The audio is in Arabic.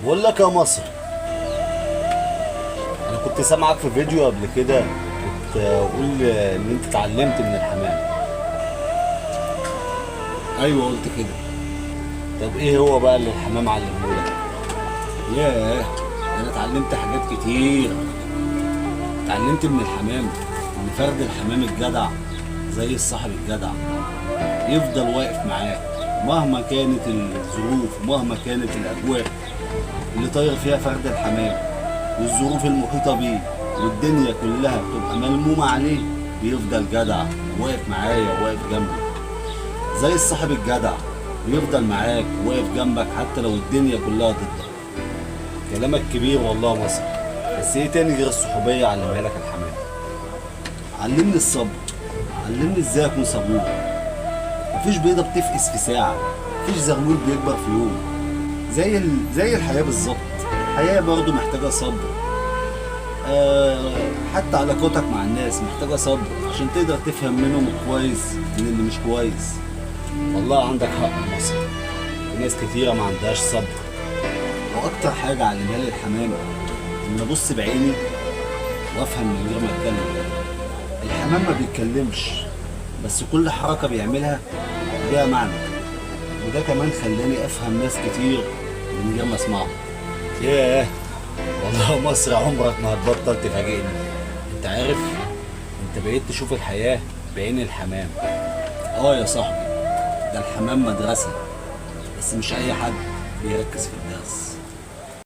بقول لك يا مصر، انا كنت سامعك في فيديو قبل كده بتقول ان انت اتعلمت من الحمام. ايوه قلت كده. طب ايه هو بقى اللي الحمام علمه لك؟ ياه، انا اتعلمت حاجات كتير. اتعلمت من الحمام ان فرد الحمام الجدع زي الصاحب الجدع، يفضل واقف معاك مهما كانت الظروف ومهما كانت الاجواء اللي طاير فيها فرد الحمام، والظروف المحيطه بيه والدنيا كلها بتبقى ملمومه عليه، بيفضل جدع واقف معايا وواقف جنبي زي الصاحب الجدع، بيفضل معاك واقف جنبك حتى لو الدنيا كلها ضدك. كلامك كبير والله يا مصر، بس ايه تاني غير الصحوبيه علمها لك الحمام؟ علمني الصبر، علمني ازاي اكون صبور. مفيش بيضه بتفقس في ساعه، مفيش زغلول بيكبر في يوم. زي الحياه بالظبط، الحياه برضو محتاجه صبر. حتى علاقاتك مع الناس محتاجه صبر عشان تقدر تفهم منهم الكويس من اللي مش كويس. والله عندك حق يا مصر، في ناس كتيره ما عندهاش صبر. واكتر حاجه علمها لي الحمام ان ابص بعيني وافهم من غير ما اتكلم. الحمام ما بيتكلمش، بس كل حركه بيعملها ليها معنى، وده كمان خلاني افهم ناس كتير من غير ما اسمعهم. ياه، والله يا مصر عمرك ما هتبطل تفاجئني. انت عارف، انت بقيت تشوف الحياه بعين الحمام. اه يا صاحبي، ده الحمام مدرسه، بس مش اي حد بيركز في الدرس.